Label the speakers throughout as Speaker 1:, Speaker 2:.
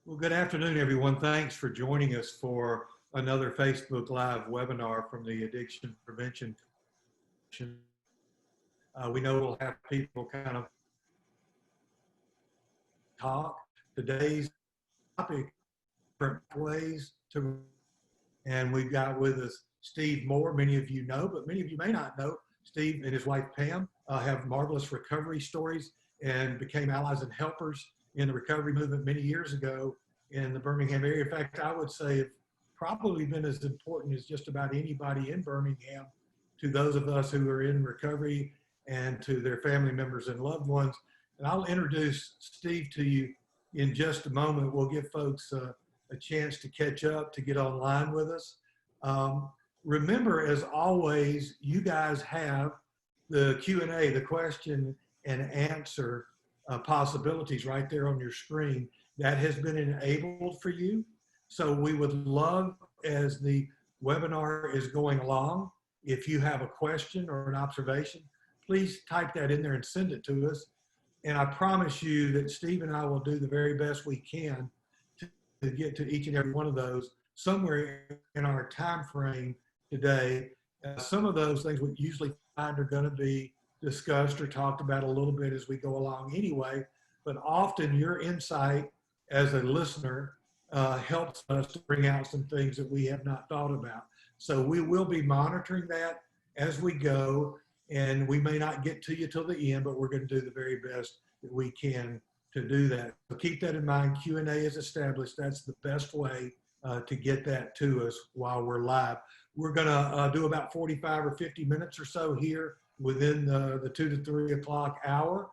Speaker 1: Well, good afternoon, everyone. Thanks for joining us for another Facebook Live webinar from the Addiction Prevention Commission. We know we'll have people kind of talk. Today's topic, different ways to, and we've got with us Steve Moore. Many of you know, but many of you may not know. Steve and his wife Pam have marvelous recovery stories and became allies and helpers in the recovery movement many years ago in the Birmingham area. In fact, I would say it's probably been as important as just about anybody in Birmingham to those of us who are in recovery and to their family members and loved ones. And I'll introduce Steve to you in just a moment. We'll give folks a chance to catch up, to get online with us. Remember, as always, you guys have the Q&A, the question and answer possibilities right there on your screen. That has been enabled for you. So we would love, as the webinar is going along, if you have a question or an observation, please type that in there and send it to us. And I promise you that Steve and I will do the very best we can to get to each and every one of those somewhere in our time frame today. Some of those things we usually find are going to be discussed or talked about a little bit as we go along anyway, but often your insight as a listener helps us to bring out some things that we have not thought about. So we will be monitoring that as we go, and we may not get to you till the end, but we're going to do the very best that we can to do that. So keep that in mind. Q&A is established. That's the best way to get that to us while we're live. We're going to do about 45 or 50 minutes or so here within the 2 to 3 o'clock hour,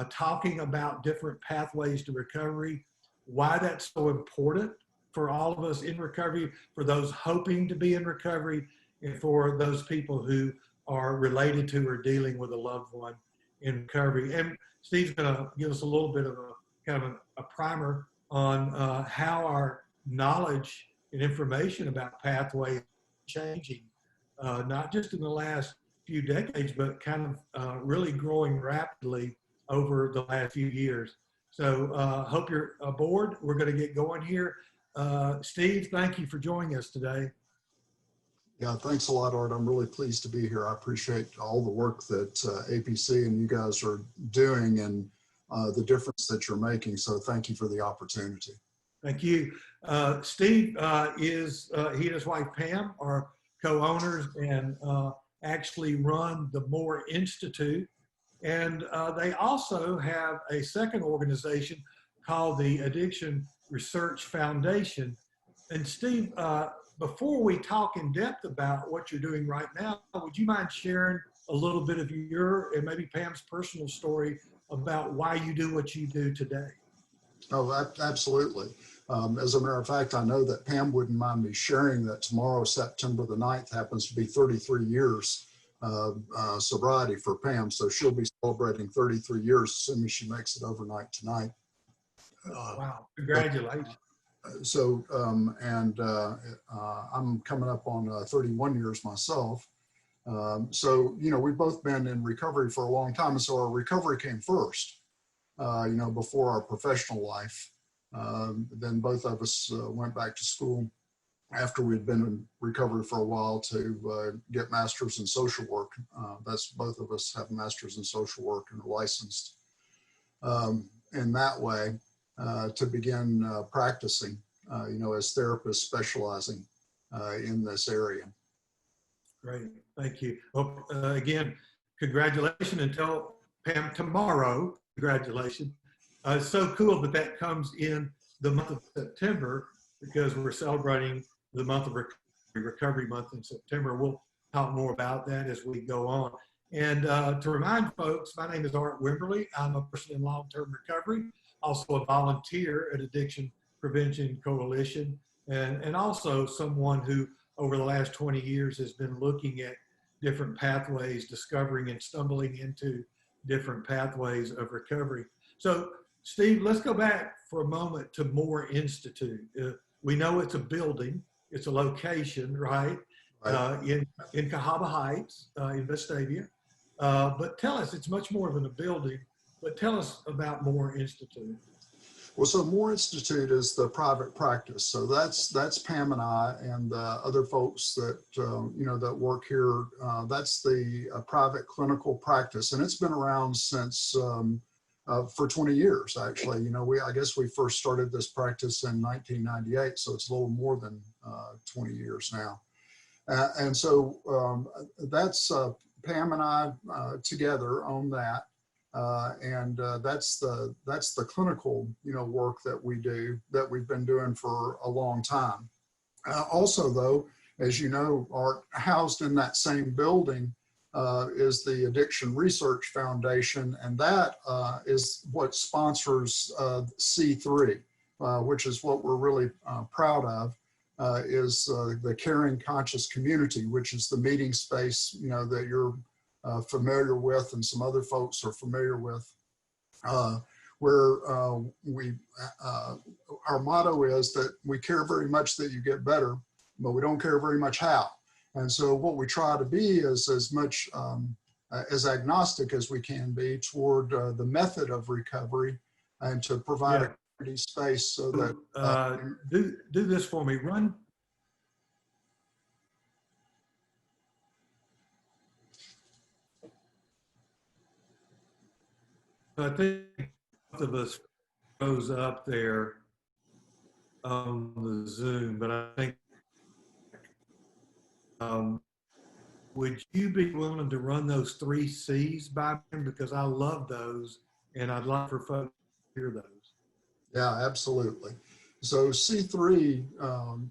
Speaker 1: talking about different pathways to recovery, why that's so important for all of us in recovery, for those hoping to be in recovery, and for those people who are related to or dealing with a loved one in recovery. And Steve's going to give us a little bit of a kind of a primer on how our knowledge and information about pathways is changing, not just in the last few decades, but kind of really growing rapidly over the last few years. So hope you're aboard. We're going to get going here. Steve, thank you for joining us today.
Speaker 2: Yeah, thanks a lot, Art. I'm really pleased to be here. I appreciate all the work that APC and you guys are doing and the difference that you're making. So thank you for the opportunity.
Speaker 1: Thank you. Steve he and his wife Pam are co-owners and actually run the Moore Institute. And they also have a second organization called the Addiction Research Foundation. And Steve, before we talk in depth about what you're doing right now, would you mind sharing a little bit of your and maybe Pam's personal story about why you do what you do today?
Speaker 2: Oh, absolutely. As a matter of fact, I know that Pam wouldn't mind me sharing that tomorrow, September the 9th, happens to be 33 years sobriety for Pam. So she'll be celebrating 33 years, assuming she makes it overnight tonight.
Speaker 1: Wow, congratulations.
Speaker 2: I'm coming up on 31 years myself. So, you know, we've both been in recovery for a long time. And so our recovery came first, you know, before our professional life. Then both of us went back to school after we'd been in recovery for a while to get masters in social work. That's both of us have masters in social work and are licensed in that way to begin practicing, you know, as therapists specializing in this area.
Speaker 1: Great, thank you. Well, again, congratulations, and tell Pam tomorrow, congratulations. It's so cool that that comes in the month of September because we're celebrating the month of recovery month in September. We'll talk more about that as we go on. And to remind folks, my name is Art Wimberly. I'm a person in long-term recovery, also a volunteer at Addiction Prevention Coalition, and also someone who over the last 20 years has been looking at different pathways, discovering and stumbling into different pathways of recovery. So Steve, let's go back for a moment to Moore Institute. We know it's a building, it's a location, right? In Cahaba Heights, in Vestavia. But tell us, it's much more than a building, but tell us about Moore Institute.
Speaker 2: Well, so Moore Institute is the private practice. So that's Pam and I and the other folks that you know that work here. That's the private clinical practice, and it's been around since for 20 years actually. You know, I guess we first started this practice in 1998, so it's a little more than 20 years now. And so that's Pam and I together on that. And that's the clinical, you know, work that we do, that we've been doing for a long time. Also, though, as you know, Art, housed in that same building is the Addiction Research Foundation, and that is what sponsors C3, which is what we're really proud of. Is the Caring Conscious Community, which is the meeting space, you know, that you're familiar with and some other folks are familiar with, where our motto is that we care very much that you get better, but we don't care very much how. And so what we try to be is as much as agnostic as we can be toward the method of recovery, and to provide a community space so that
Speaker 1: do this for me. Run. I think both of us goes up there on the Zoom, but I think would you be willing to run those 3 C's by me, because I love those and I'd like for folks to hear those.
Speaker 2: Yeah, absolutely. So C3,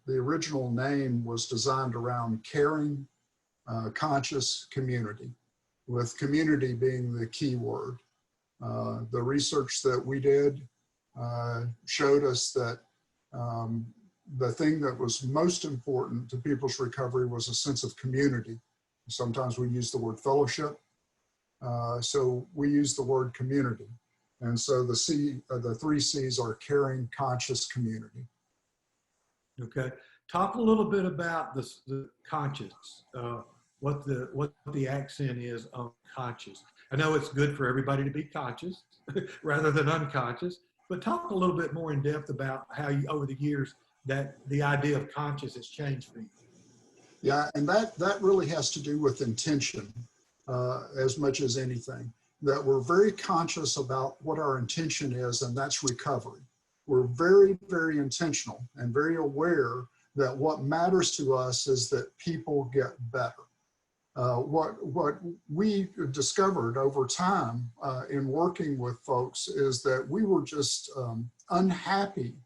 Speaker 2: the original name was designed around caring, conscious community, with community being the key word. The research that we did showed us that the thing that was most important to people's recovery was a sense of community. Sometimes we use the word fellowship. So we use the word community. And so the 3 C's are caring, conscious, community.
Speaker 1: Okay. Talk a little bit about the conscious, what the accent is on conscious. I know it's good for everybody to be conscious rather than unconscious, but talk a little bit more in depth about how you, over the years, that the idea of conscious has changed for you.
Speaker 2: Yeah, and that really has to do with intention as much as anything. That we're very conscious about what our intention is, and that's recovery. We're very, very intentional and very aware that what matters to us is that people get better. What we discovered over time in working with folks is that we were just unhappy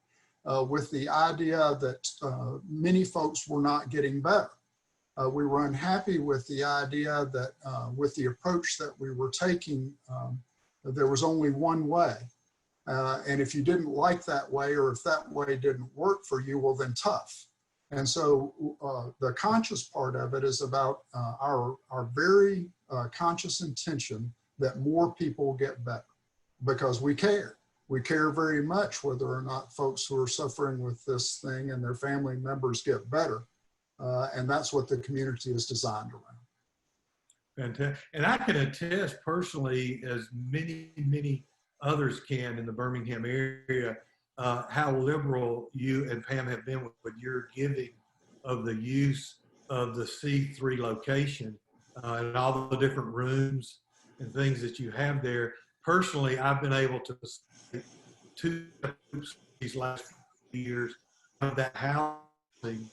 Speaker 2: with the idea that many folks were not getting better. We were unhappy with the idea that with the approach that we were taking, there was only one way. And if you didn't like that way, or if that way didn't work for you, well, then tough. And so the conscious part of it is about our very conscious intention that more people get better, because we care. We care very much whether or not folks who are suffering with this thing and their family members get better. And that's what the community is designed around.
Speaker 1: Fantastic. And I can attest personally, as many others can in the Birmingham area, how liberal you and Pam have been with your giving of the use of the C3 location and all the different rooms and things that you have there. Personally, I've been able to say 2 groups these last few years of that housing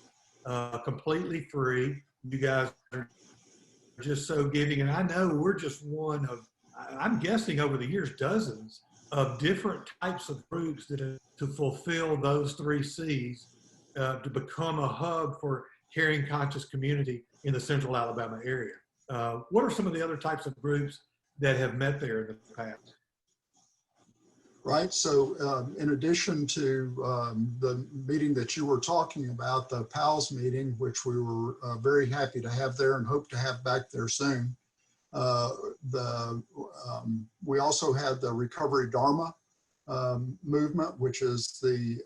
Speaker 1: completely free. You guys are just so giving, and I know we're just one of, I'm guessing over the years, dozens of different types of groups that have to fulfill those 3 C's to become a hub for caring, conscious community in the Central Alabama area. What are some of the other types of groups that have met there in the past?
Speaker 2: Right. So in addition to the meeting that you were talking about, the PALS meeting, which we were very happy to have there and hope to have back there soon, we also had the Recovery Dharma movement, which is the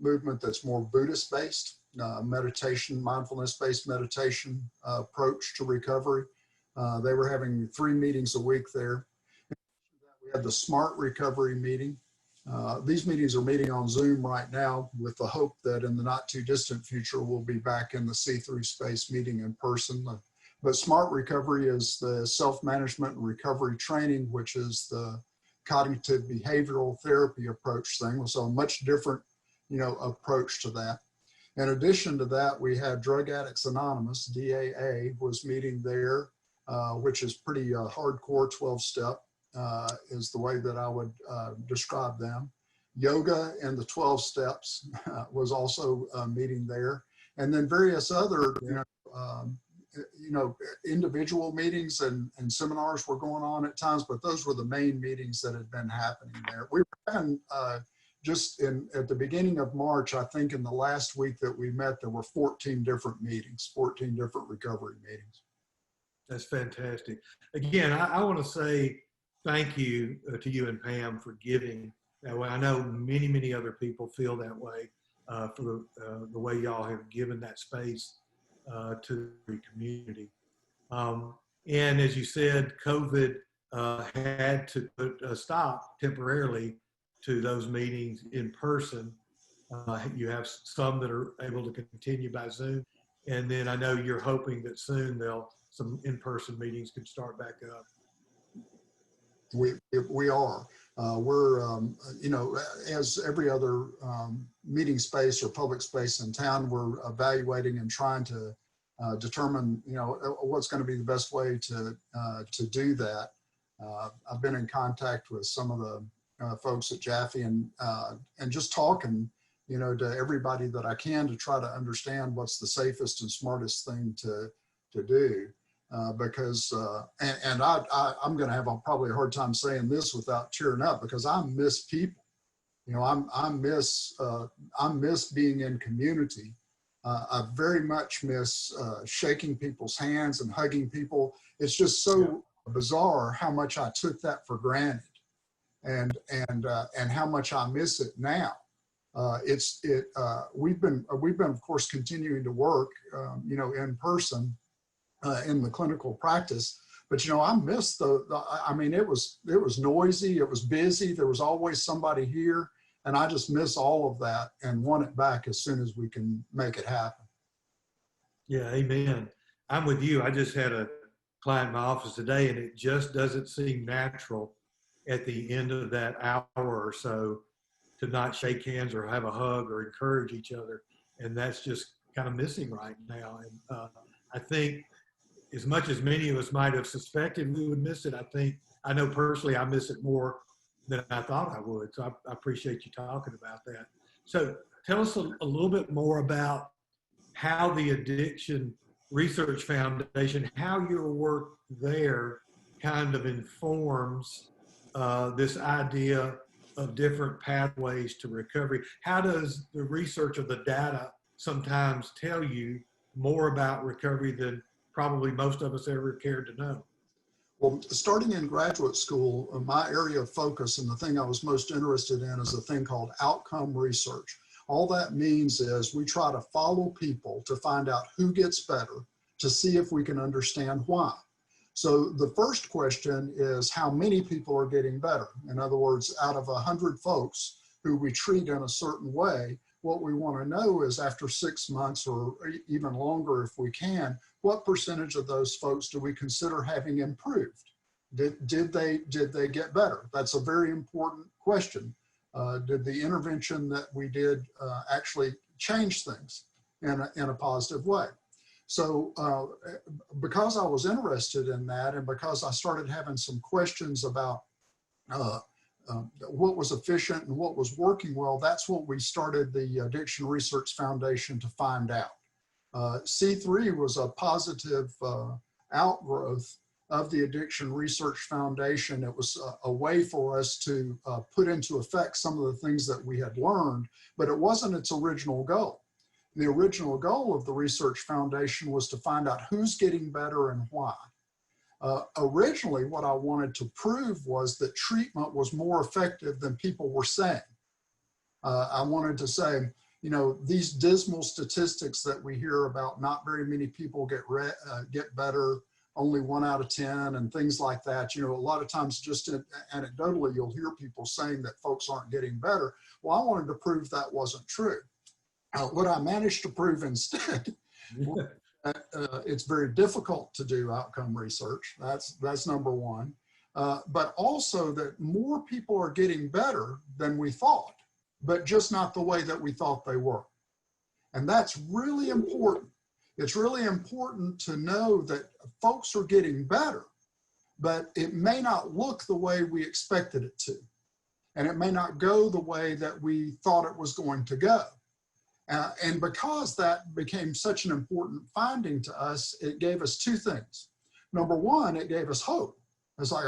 Speaker 2: movement that's more Buddhist-based, meditation, mindfulness-based meditation approach to recovery. They were having 3 meetings a week there. We had the Smart Recovery meeting, These meetings are meeting on Zoom right now with the hope that in the not too distant future, we'll be back in the see-through space meeting in person. But SMART Recovery is the self-management and recovery training, which is the cognitive behavioral therapy approach thing. So a much different, approach to that. In addition to that, we had Drug Addicts Anonymous, DAA, was meeting there, which is pretty hardcore 12-step. Is the way that I would describe them. Yoga and the 12 steps was also meeting there. And then various other, individual meetings and seminars were going on at times, but those were the main meetings that had been happening there. We were having, at the beginning of March, I think in the last week that we met, there were 14 different meetings, 14 different recovery meetings.
Speaker 1: That's fantastic. Again, I want to say thank you to you and Pam for giving that way. I know many, many other people feel that way for the way y'all have given that space to the community. And as you said, COVID had to put a stop temporarily to those meetings in person. You have some that are able to continue by Zoom. And then I know you're hoping that soon some in-person meetings can start back up.
Speaker 2: We are. We're, as every other meeting space or public space in town, we're evaluating and trying to determine, what's going to be the best way to do that. I've been in contact with some of the folks at Jaffe and just talking, to everybody that I can to try to understand what's the safest and smartest thing to do. Because I'm going to have probably a hard time saying this without tearing up, because I miss people. I miss being in community. I very much miss shaking people's hands and hugging people. It's just so bizarre how much I took that for granted, and how much I miss it now. We've been of course continuing to work, in person. In the clinical practice, but I miss it was noisy, it was busy, there was always somebody here, and I just miss all of that and want it back as soon as we can make it happen. Yeah,
Speaker 1: amen. I'm with you. I just had a client in my office today, and it just doesn't seem natural at the end of that hour or so to not shake hands or have a hug or encourage each other, and that's just kind of missing right now. And I think, as much as many of us might have suspected we would miss it, I know personally I miss it more than I thought I would. So I appreciate you talking about that. So tell us a little bit more about how the Addiction Research Foundation, how your work there kind of informs this idea of different pathways to recovery. How does the research of the data sometimes tell you more about recovery than probably most of us ever cared to know?
Speaker 2: Well, starting in graduate school, my area of focus and the thing I was most interested in is a thing called outcome research. All that means is we try to follow people to find out who gets better, to see if we can understand why. So the first question is how many people are getting better. In other words, out of 100 folks who we treat in a certain way, what we want to know is after 6 months or even longer if we can, what percentage of those folks do we consider having improved? Did they get better? That's a very important question. Did the intervention that we did actually change things in a positive way? So because I was interested in that, and because I started having some questions about what was efficient and what was working well, that's what we started the Addiction Research Foundation to find out. C3 was a positive outgrowth of the Addiction Research Foundation. It was a way for us to put into effect some of the things that we had learned, but it wasn't its original goal. The original goal of the Research Foundation was to find out who's getting better and why. Originally, what I wanted to prove was that treatment was more effective than people were saying. I wanted to say, these dismal statistics that we hear about not very many people get better only 1 out of 10 and things like that. You know, a lot of times just anecdotally, you'll hear people saying that folks aren't getting better. Well, I wanted to prove that wasn't true. What I managed to prove instead, it's very difficult to do outcome research. That's number one. But also that more people are getting better than we thought, but just not the way that we thought they were. And that's really important. It's really important to know that folks are getting better, but it may not look the way we expected it to. And it may not go the way that we thought it was going to go. And because that became such an important finding to us, it gave us two things. Number one, it gave us hope. It's like,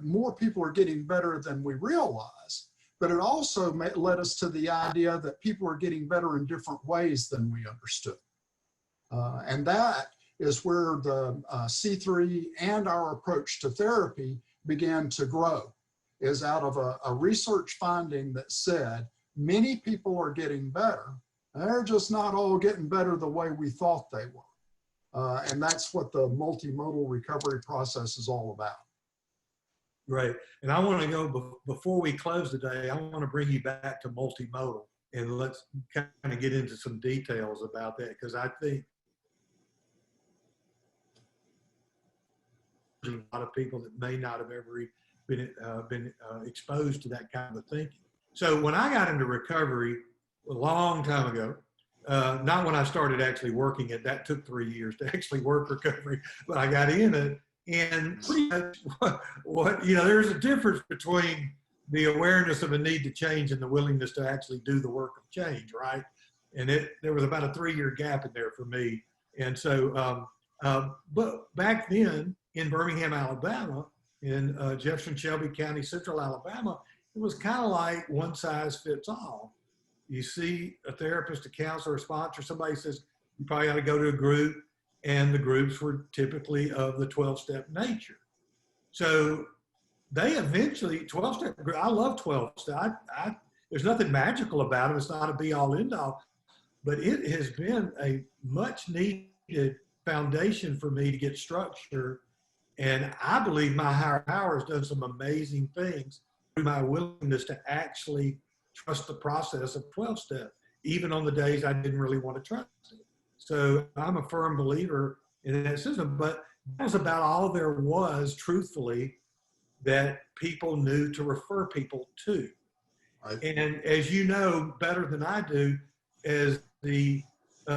Speaker 2: more people are getting better than we realize. But it also led us to the idea that people are getting better in different ways than we understood. And that is where the C3 and our approach to therapy began to grow, is out of a research finding that said, many people are getting better. They're just not all getting better the way we thought they were. And that's what the multimodal recovery process is all about.
Speaker 1: Right. And I want to go, before we close today, I want to bring you back to multimodal, and let's kind of get into some details about that, because I think a lot of people that may not have ever been exposed to that kind of thinking. So when I got into recovery a long time ago, not when I started actually working it, that took 3 years to actually work recovery, but I got in it. And pretty much there's a difference between the awareness of a need to change and the willingness to actually do the work of change, right? And there was about a 3-year gap in there for me. And so, but back then in Birmingham, Alabama, in Jefferson Shelby County, Central Alabama, it was kind of like one size fits all. You see a therapist, a counselor, a sponsor, somebody says, you probably ought to go to a group. And the groups were typically of the 12-step nature. So they eventually, 12-step, I love 12-step. There's nothing magical about it. It's not a be-all, end-all. But it has been a much-needed foundation for me to get structure. And I believe my higher power has done some amazing things through my willingness to actually trust the process of 12-step, even on the days I didn't really want to trust it. So I'm a firm believer in that system, but that was about all there was, truthfully, that people knew to refer people to. Right. And as you know better than I do, as the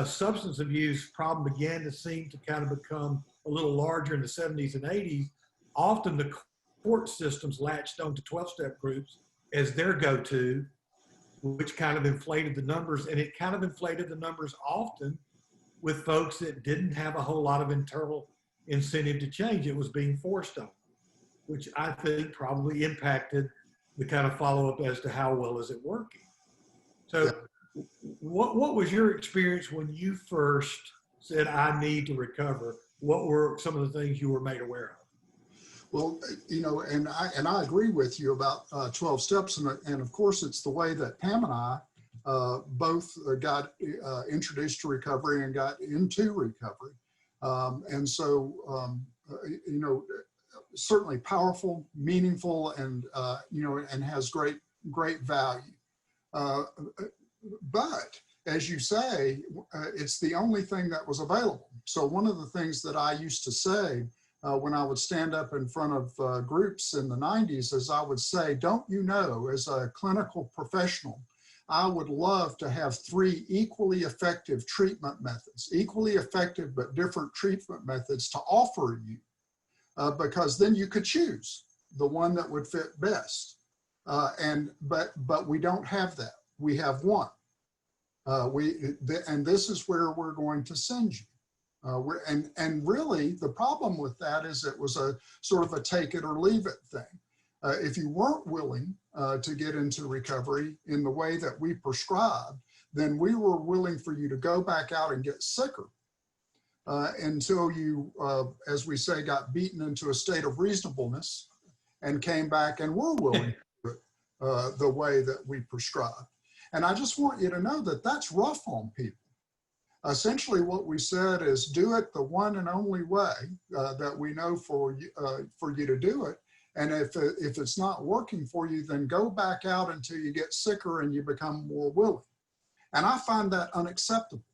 Speaker 1: substance abuse problem began to seem to kind of become a little larger in the 70s and 80s, often the court systems latched onto 12-step groups as their go-to, which kind of inflated the numbers, and it kind of inflated the numbers often with folks that didn't have a whole lot of internal incentive to change. It was being forced on, which I think probably impacted the kind of follow-up as to how well is it working. So what was your experience when you first said, I need to recover? What were some of the things you were made aware of?
Speaker 2: Well, and I agree with you about 12 steps. And of course, it's the way that Pam and I both got introduced to recovery and got into recovery. And so, certainly powerful, meaningful, and, and has great value. But as you say, it's the only thing that was available. So one of the things that I used to say when I would stand up in front of groups in the 90s is I would say, don't you know, as a clinical professional, I would love to have 3 equally effective treatment methods, equally effective but different treatment methods to offer you, because then you could choose the one that would fit best. But we don't have that. We have one. And this is where we're going to send you. And really, the problem with that is it was a sort of a take it or leave it thing. If you weren't willing to get into recovery in the way that we prescribed, then we were willing for you to go back out and get sicker until you, as we say, got beaten into a state of reasonableness and came back and were willing to do it the way that we prescribed. And I just want you to know that that's rough on people. Essentially what we said is do it the one and only way that we know for you to do it. And if it's not working for you, then go back out until you get sicker and you become more willing. And I find that unacceptable.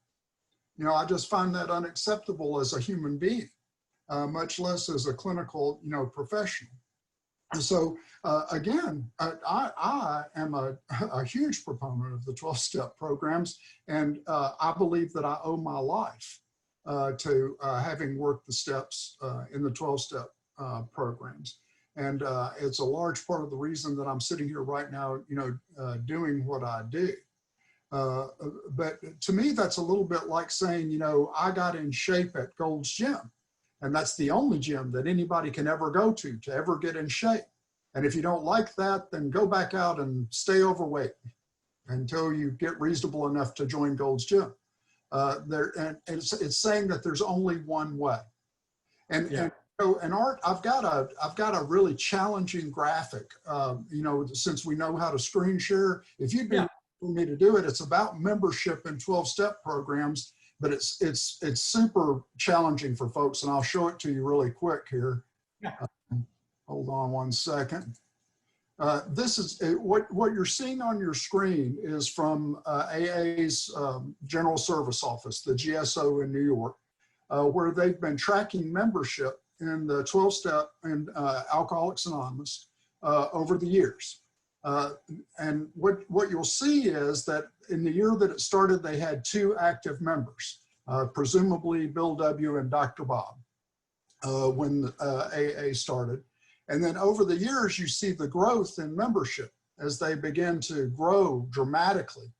Speaker 2: You know, I just find that unacceptable as a human being, much less as a clinical, professional. And so, again, I am a huge proponent of the 12-step programs, and I believe that I owe my life to having worked the steps in the 12-step programs. And it's a large part of the reason that I'm sitting here right now, doing what I do. But to me, that's a little bit like saying, I got in shape at Gold's Gym. And that's the only gym that anybody can ever go to ever get in shape. And if you don't like that, then go back out and stay overweight until you get reasonable enough to join Gold's Gym. And it's saying that there's only one way. And Art, I've got a really challenging graphic. Since we know how to screen share, if you'd be for me to do it, it's about membership in 12-step programs. But it's super challenging for folks, and I'll show it to you really quick here.
Speaker 1: Yeah.
Speaker 2: Hold on one second. This is what you're seeing on your screen is from AA's General Service Office, the GSO in New York, where they've been tracking membership in the 12-step and Alcoholics Anonymous over the years. And what you'll see is that in the year that it started, they had 2 active members, presumably Bill W. and Dr. Bob, when AA started. And then over the years, you see the growth in membership as they begin to grow dramatically.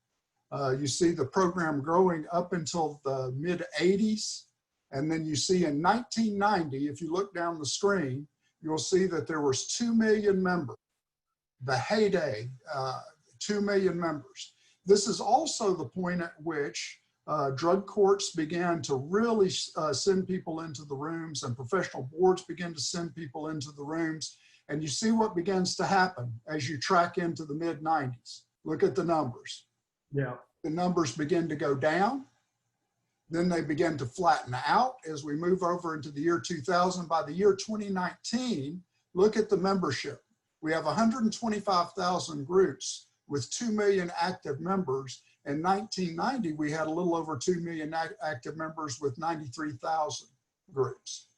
Speaker 2: You see the program growing up until the mid-'80s. And then you see in 1990, if you look down the screen, you'll see that there was 2 million members. The heyday, 2 million members. This is also the point at which drug courts began to really send people into the rooms, and professional boards begin to send people into the rooms. And you see what begins to happen as you track into the mid-'90s. Look at the numbers.
Speaker 1: Yeah.
Speaker 2: The numbers begin to go down. Then they begin to flatten out as we move over into the year 2000. By the year 2019, look at the membership. We have 125,000 groups with 2 million active members. In 1990, we had a little over 2 million active members with 93,000 groups.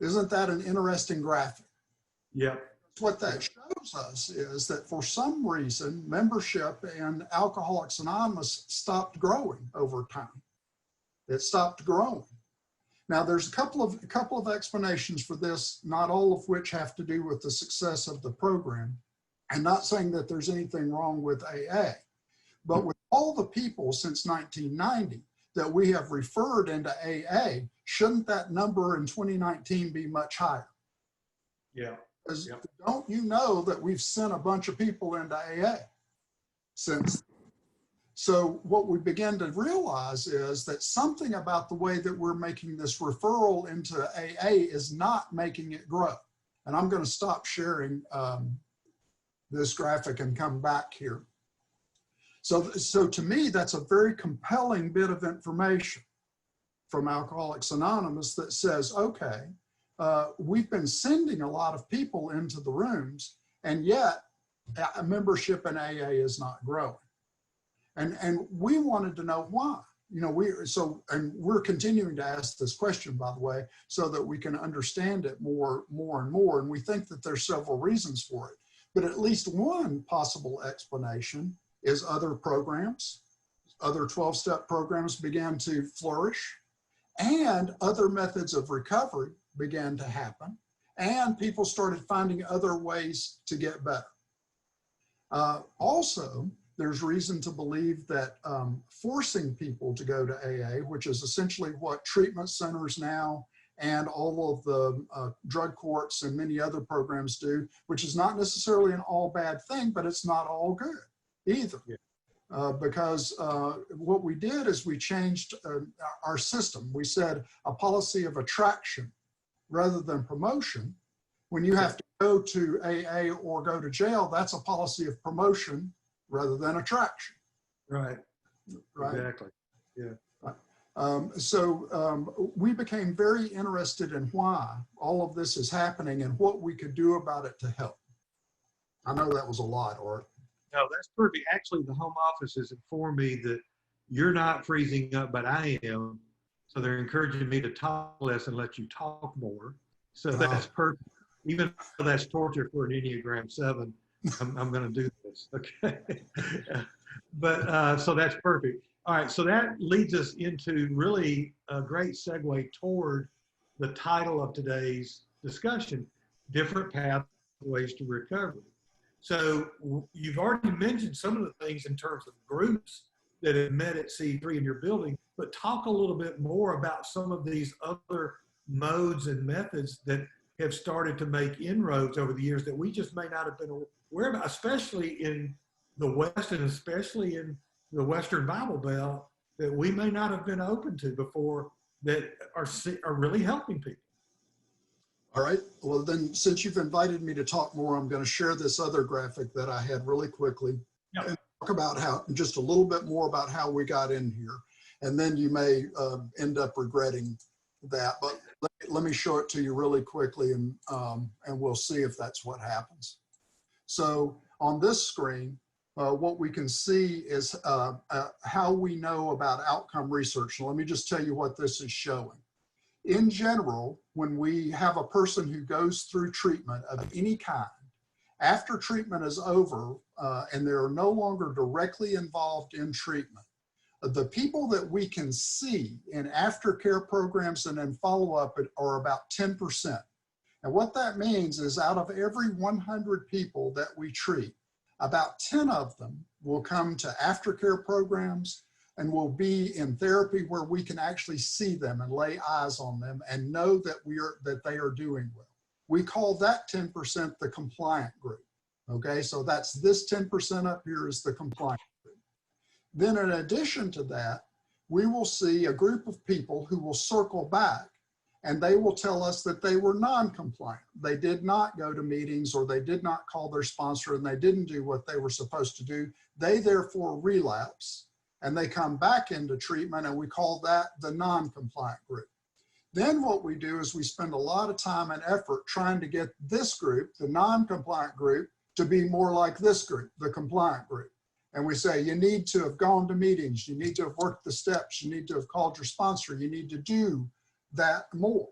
Speaker 2: Isn't that an interesting graphic?
Speaker 1: Yeah.
Speaker 2: What that shows us is that for some reason, membership in Alcoholics Anonymous stopped growing over time. It stopped growing. Now, there's a couple of explanations for this, not all of which have to do with the success of the program. I'm not saying that there's anything wrong with AA, but with all the people since 1990 that we have referred into AA, shouldn't that number in 2019 be much higher?
Speaker 1: Yeah.
Speaker 2: Because don't you know that we've sent a bunch of people into AA since? So what we begin to realize is that something about the way that we're making this referral into AA is not making it grow. And I'm going to stop sharing this graphic and come back here. So to me, that's a very compelling bit of information from Alcoholics Anonymous that says, okay, we've been sending a lot of people into the rooms, and yet membership in AA is not growing. And we wanted to know why. We're continuing to ask this question, by the way, so that we can understand it more and more. And we think that there's several reasons for it. But at least one possible explanation is other programs, other 12-step programs began to flourish, and other methods of recovery began to happen, and people started finding other ways to get better. Also, there's reason to believe that forcing people to go to AA, which is essentially what treatment centers now and all of the drug courts and many other programs do, which is not necessarily an all bad thing, but it's not all good either. Yeah. Because what we did is we changed our system. We said a policy of attraction rather than promotion. When you have to go to AA or go to jail, that's a policy of promotion rather than attraction.
Speaker 1: Right.
Speaker 2: Right.
Speaker 1: Exactly. Yeah.
Speaker 2: We became very interested in why all of this is happening and what we could do about it to help. I know that was a lot, Art.
Speaker 1: No, that's perfect. Actually, the home office has informed me that you're not freezing up, but I am. So they're encouraging me to talk less and let you talk more. So that's perfect. Even though that's torture for an Enneagram 7, I'm going to do this. Okay. But so that's perfect. All right. So that leads us into really a great segue toward the title of today's discussion, Different Pathways to Recovery. So you've already mentioned some of the things in terms of groups that have met at C3 in your building, but talk a little bit more about some of these other modes and methods that have started to make inroads over the years that we just may not have been aware about, especially in the West and especially in the Western Bible Belt, that we may not have been open to before, that are really helping people.
Speaker 2: All right. Well, then, since you've invited me to talk more, I'm going to share this other graphic that I had really quickly and talk about how, just a little bit more about how we got in here. And then you may end up regretting that. But let me show it to you really quickly, and we'll see if that's what happens. So on this screen, what we can see is how we know about outcome research. Now, let me just tell you what this is showing. In general, when we have a person who goes through treatment of any kind, after treatment is over and they're no longer directly involved in treatment, the people that we can see in aftercare programs and in follow-up are about 10%. And what that means is out of every 100 people that we treat, about 10 of them will come to aftercare programs and will be in therapy where we can actually see them and lay eyes on them and know that they are doing well. We call that 10% the compliant group. Okay, so that's this 10% up here is the compliant group. Then in addition to that, we will see a group of people who will circle back and they will tell us that they were non-compliant. They did not go to meetings, or they did not call their sponsor, and they didn't do what they were supposed to do. They therefore relapse and they come back into treatment, and we call that the non-compliant group. Then what we do is we spend a lot of time and effort trying to get this group, the non-compliant group, to be more like this group, the compliant group. And we say, you need to have gone to meetings, you need to have worked the steps, you need to have called your sponsor, you need to do that more.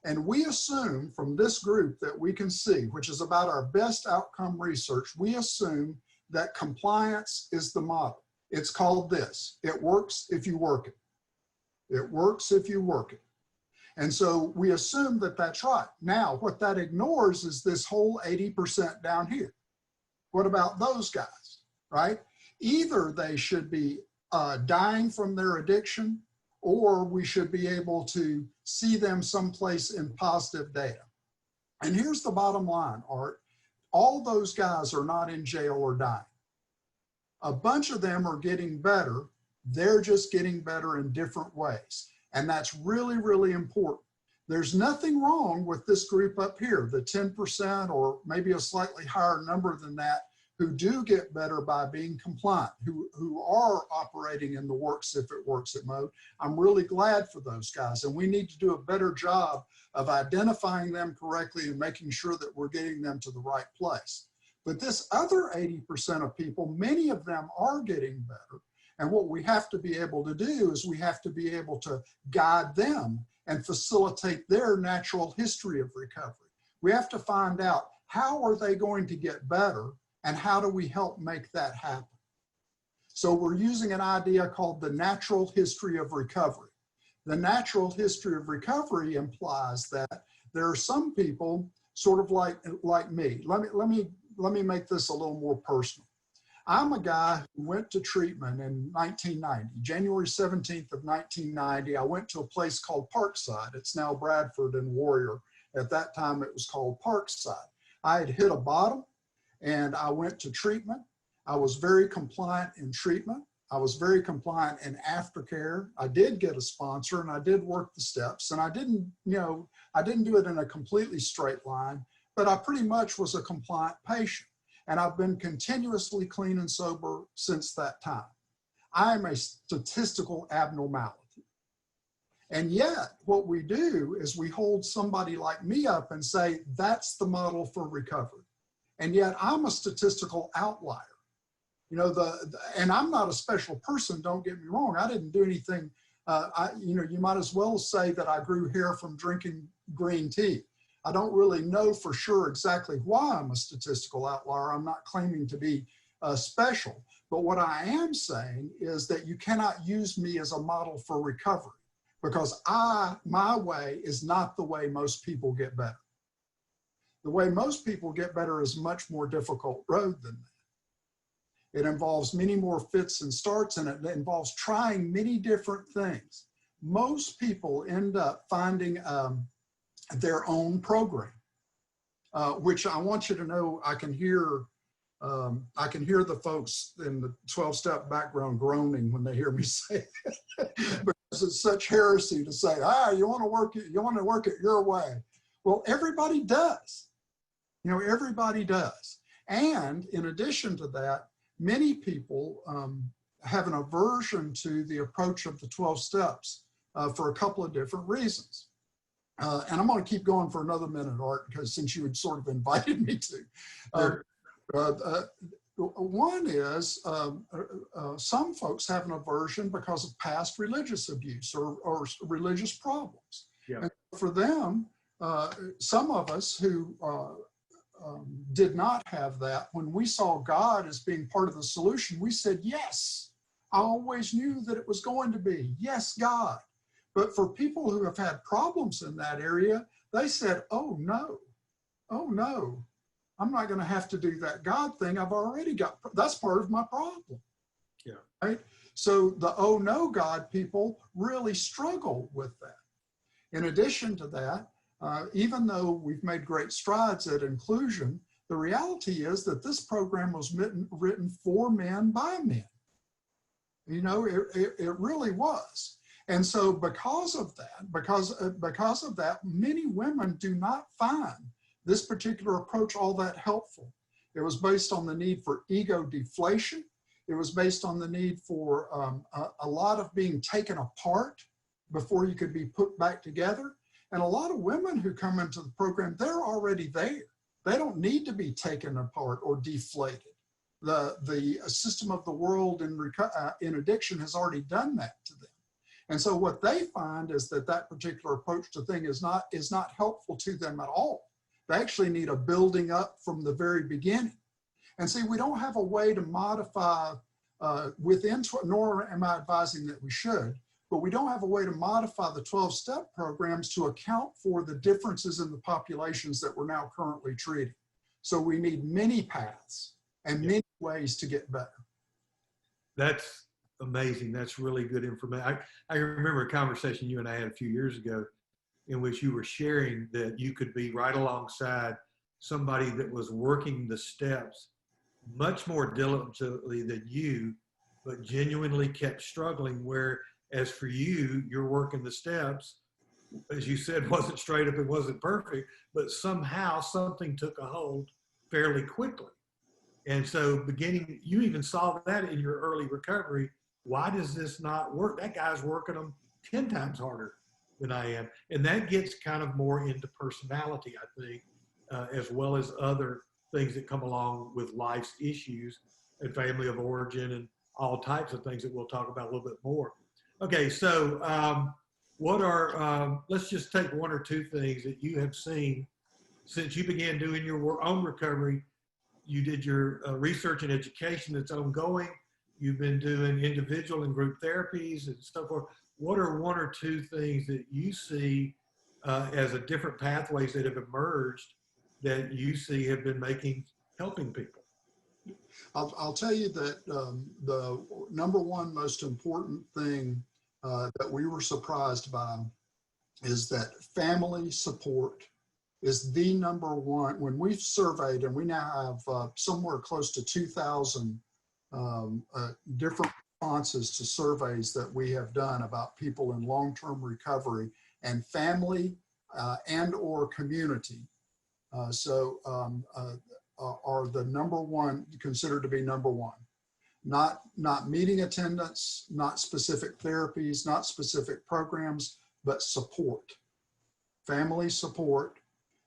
Speaker 2: And we assume from this group that we can see, which is about our best outcome research, we assume that compliance is the model. It's called this: it works if you work it. It works if you work it. And so we assume that that's right. Now, what that ignores is this whole 80% down here. What about those guys, right? Either they should be dying from their addiction, or we should be able to see them someplace in positive data. And here's the bottom line, Art. All those guys are not in jail or dying. A bunch of them are getting better. They're just getting better in different ways. And that's really, really important. There's nothing wrong with this group up here, the 10% or maybe a slightly higher number than that, who do get better by being compliant, who are operating in the works if it works it mode. I'm really glad for those guys, and we need to do a better job of identifying them correctly and making sure that we're getting them to the right place. But this other 80% of people, many of them are getting better. And what we have to be able to do is we have to be able to guide them and facilitate their natural history of recovery. We have to find out, how are they going to get better, and how do we help make that happen? So we're using an idea called the natural history of recovery. The natural history of recovery implies that there are some people sort of like me. Let me make this a little more personal. I'm a guy who went to treatment in 1990, January 17th of 1990. I went to a place called Parkside. It's now Bradford and Warrior. At that time, it was called Parkside. I had hit a bottom, and I went to treatment. I was very compliant in treatment. I was very compliant in aftercare. I did get a sponsor, and I did work the steps, and I didn't do it in a completely straight line, but I pretty much was a compliant patient. And I've been continuously clean and sober since that time. I am a statistical abnormality. And yet what we do is we hold somebody like me up and say, that's the model for recovery. And yet I'm a statistical outlier. You know, and I'm not a special person, don't get me wrong. I didn't do anything. You know, you might as well say that I grew hair from drinking green tea. I don't really know for sure exactly why I'm a statistical outlier. I'm not claiming to be special. But what I am saying is that you cannot use me as a model for recovery, because my way is not the way most people get better. The way most people get better is a much more difficult road than that. It involves many more fits and starts, and it involves trying many different things. Most people end up finding their own program, which I want you to know, I can hear the folks in the 12-step background groaning when they hear me say it, because it's such heresy to say, you want to work it your way. Well, everybody does. You know, everybody does. And in addition to that, many people have an aversion to the approach of the 12 steps for a couple of different reasons. And I'm going to keep going for another minute, Art, because since you had sort of invited me to. One is some folks have an aversion because of past religious abuse or religious problems. Yeah. And for them, some of us who did not have that, when we saw God as being part of the solution, we said, yes, I always knew that it was going to be. Yes, God. But for people who have had problems in that area, they said, oh no, I'm not going to have to do that God thing. I've already got, that's part of my problem. Yeah. Right? So the oh no, God people really struggle with that. In addition to that, even though we've made great strides at inclusion, the reality is that this program was written for men by men. You know, it really was. And so because of that, many women do not find this particular approach all that helpful. It was based on the need for ego deflation. It was based on the need for a lot of being taken apart before you could be put back together. And a lot of women who come into the program, they're already there. They don't need to be taken apart or deflated. The system of the world in addiction has already done that to them. And so what they find is that particular approach to thing is not helpful to them at all. They actually need a building up from the very beginning. And see, we don't have a way to modify nor am I advising that we should, but we don't have a way to modify the 12-step programs to account for the differences in the populations that we're now currently treating. So we need many paths and many ways to get better.
Speaker 1: That's amazing. That's really good information. I remember a conversation you and I had a few years ago in which you were sharing that you could be right alongside somebody that was working the steps much more diligently than you, but genuinely kept struggling. Whereas for you, you're working the steps, as you said, wasn't straight up, it wasn't perfect, but somehow something took a hold fairly quickly. And so you even saw that in your early recovery. Why does this not work? That guy's working them 10 times harder than I am. And that gets kind of more into personality, I think, as well as other things that come along with life's issues and family of origin and all types of things that we'll talk about a little bit more. Okay, so let's just take one or two things that you have seen since you began doing your own recovery. You did your research and education that's ongoing. You've been doing individual and group therapies and so forth. What are one or two things that you see as a different pathways that have emerged that you see have been helping people?
Speaker 2: I'll tell you that the number one most important thing that we were surprised by is that family support is the number one. When we've surveyed, and we now have somewhere close to 2,000 different responses to surveys that we have done about people in long-term recovery, and family and or community are the number one, considered to be number one. Not meeting attendance, not specific therapies, not specific programs, but support, family support.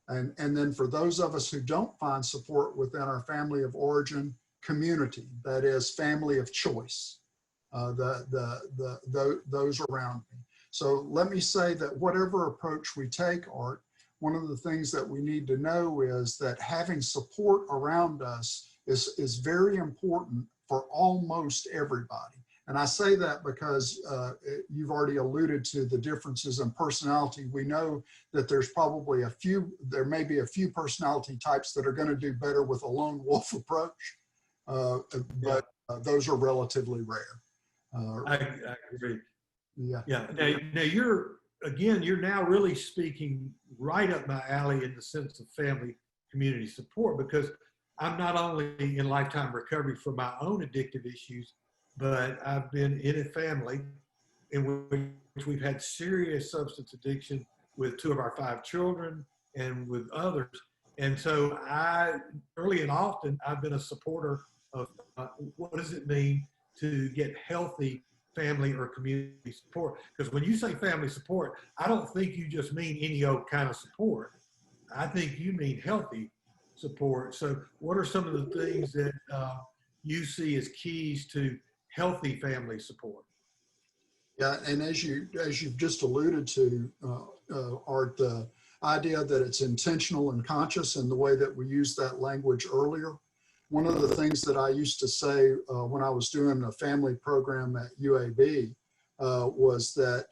Speaker 2: And then for those of us who don't find support within our family of origin, community, that is family of choice, those around me. So let me say that whatever approach we take, Art, one of the things that we need to know is that having support around us is very important for almost everybody. And I say that because you've already alluded to the differences in personality. We know that there's probably there may be a few personality types that are going to do better with a lone wolf approach, but those are relatively rare.
Speaker 1: I agree.
Speaker 2: Yeah.
Speaker 1: Yeah. Now you're now really speaking right up my alley in the sense of family community support, because I'm not only in lifetime recovery for my own addictive issues, but I've been in a family in which we've had serious substance addiction with 2 of our 5 children and with others. And so early and often, I've been a supporter of what does it mean to get healthy family or community support. Because when you say family support, I don't think you just mean any old kind of support. I think you mean healthy support. So what are some of the things that you see as keys to healthy family support?
Speaker 2: Yeah, and as you've just alluded to, Art, the idea that it's intentional and conscious in the way that we used that language earlier. One of the things that I used to say when I was doing a family program at UAB was that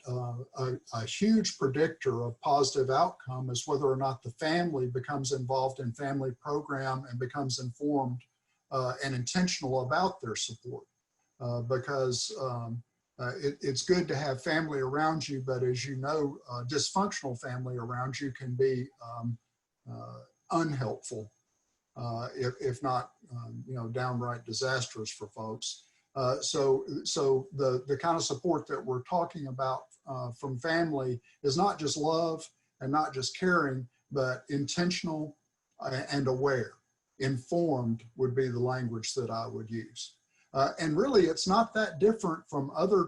Speaker 2: a huge predictor of positive outcome is whether or not the family becomes involved in family program and becomes informed and intentional about their support. Because it's good to have family around you, but as you know, dysfunctional family around you can be unhelpful, if not, downright disastrous for folks. So the kind of support that we're talking about from family is not just love and not just caring, but intentional and aware. Informed would be the language that I would use. And really, it's not that different from other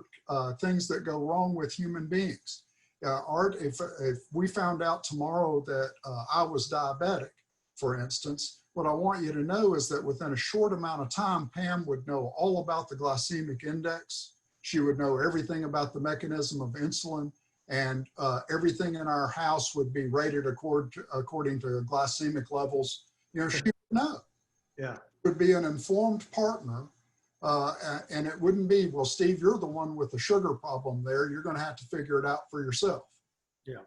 Speaker 2: things that go wrong with human beings. Art, if we found out tomorrow that I was diabetic, for instance, what I want you to know is that within a short amount of time, Pam would know all about the glycemic index. She would know everything about the mechanism of insulin, and everything in our house would be rated according to glycemic levels. She would know.
Speaker 1: Yeah.
Speaker 2: It would be an informed partner. And it wouldn't be, well, Steve, you're the one with the sugar problem there. You're going to have to figure it out for yourself.
Speaker 1: Yeah.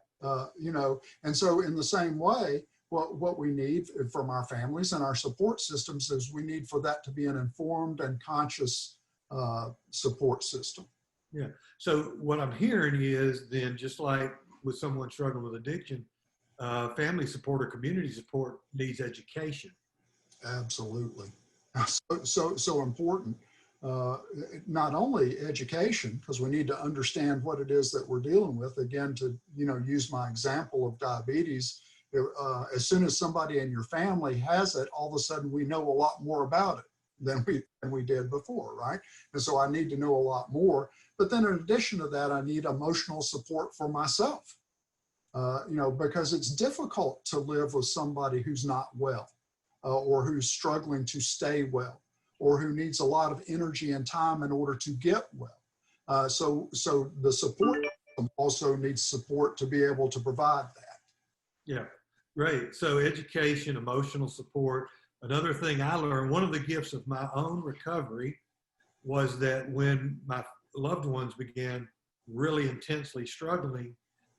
Speaker 2: And so in the same way, what we need from our families and our support systems is we need for that to be an informed and conscious support system.
Speaker 1: Yeah. So what I'm hearing is then, just like with someone struggling with addiction, family support or community support needs education.
Speaker 2: Absolutely. So important. Not only education, because we need to understand what it is that we're dealing with. Again, to use my example of diabetes, as soon as somebody in your family has it, all of a sudden we know a lot more about it than we did before, right? And so I need to know a lot more. But then in addition to that, I need emotional support for myself, because it's difficult to live with somebody who's not well, or who's struggling to stay well, or who needs a lot of energy and time in order to get well. So the support system also needs support to be able to provide that.
Speaker 1: Yeah, great. So education, emotional support. Another thing I learned, one of the gifts of my own recovery was that when my loved ones began really intensely struggling,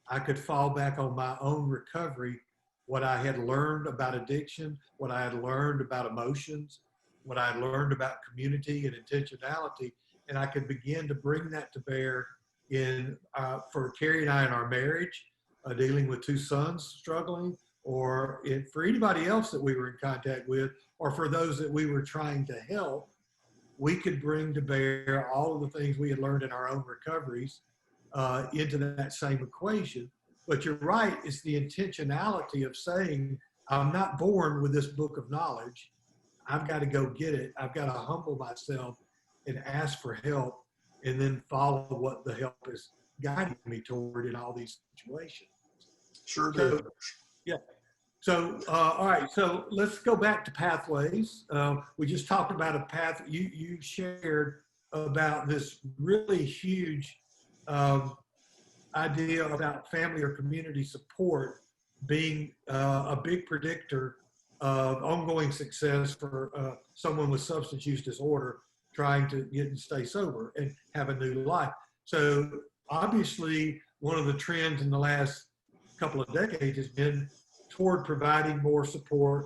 Speaker 1: I could fall back on my own recovery, what I had learned about addiction, what I had learned about emotions, what I had learned about community and intentionality, and I could begin to bring that to bear for Carrie and I in our marriage, dealing with 2 sons struggling, or for anybody else that we were in contact with, or for those that we were trying to help. We could bring to bear all of the things we had learned in our own recoveries into that same equation. But you're right, it's the intentionality of saying, I'm not born with this book of knowledge. I've got to go get it. I've got to humble myself and ask for help, and then follow what the help is guiding me toward in all these situations.
Speaker 2: Sure do.
Speaker 1: So, yeah. So, all right. So let's go back to pathways. We just talked about a path. You shared about this really huge idea about family or community support being a big predictor of ongoing success for someone with substance use disorder trying to get and stay sober and have a new life. So obviously, one of the trends in the last couple of decades has been toward providing more support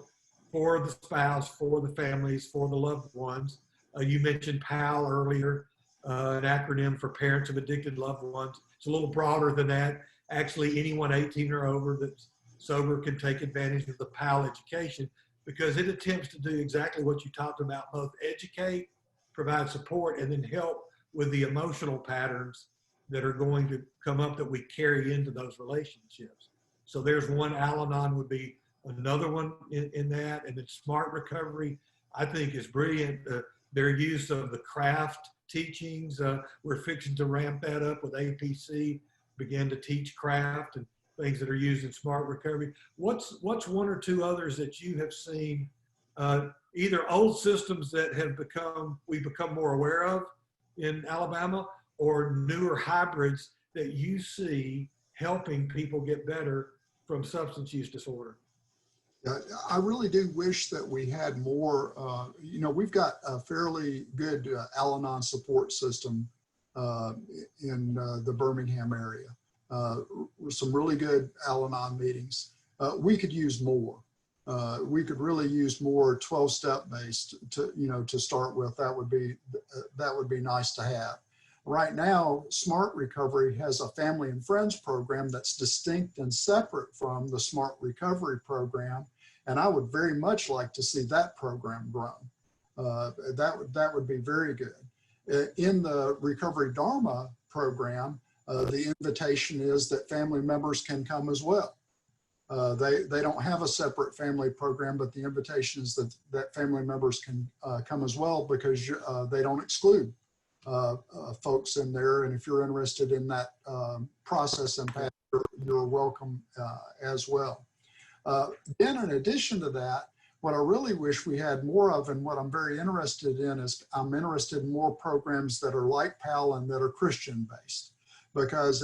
Speaker 1: for the spouse, for the families, for the loved ones. You mentioned PAL earlier, an acronym for Parents of Addicted Loved Ones. It's a little broader than that. Actually, anyone 18 or over that's sober can take advantage of the PAL education because it attempts to do exactly what you talked about, both educate, provide support, and then help with the emotional patterns that are going to come up that we carry into those relationships. So there's one. Al-Anon would be another one in that. And then Smart Recovery, I think, is brilliant. Their use of the craft teachings, we're fixing to ramp that up with APC, begin to teach craft and things that are used in Smart Recovery. What's one or two others that you have seen, either old systems that we've become more aware of in Alabama, or newer hybrids that you see helping people get better from substance use disorder?
Speaker 2: I really do wish that we had more. We've got a fairly good Al-Anon support system in the Birmingham area. Some really good Al-Anon meetings. We could use more. We could really use more 12-step based to start with. That would be nice to have. Right now, Smart Recovery has a family and friends program that's distinct and separate from the Smart Recovery program. And I would very much like to see that program grow. That would be very good. In the Recovery Dharma program, the invitation is that family members can come as well. They don't have a separate family program, but the invitation is that family members can come as well because they don't exclude folks in there. And if you're interested in that process and path, you're welcome as well. Then in addition to that, what I really wish we had more of, and what I'm very interested in, is I'm interested in more programs that are like PAL and that are Christian based, because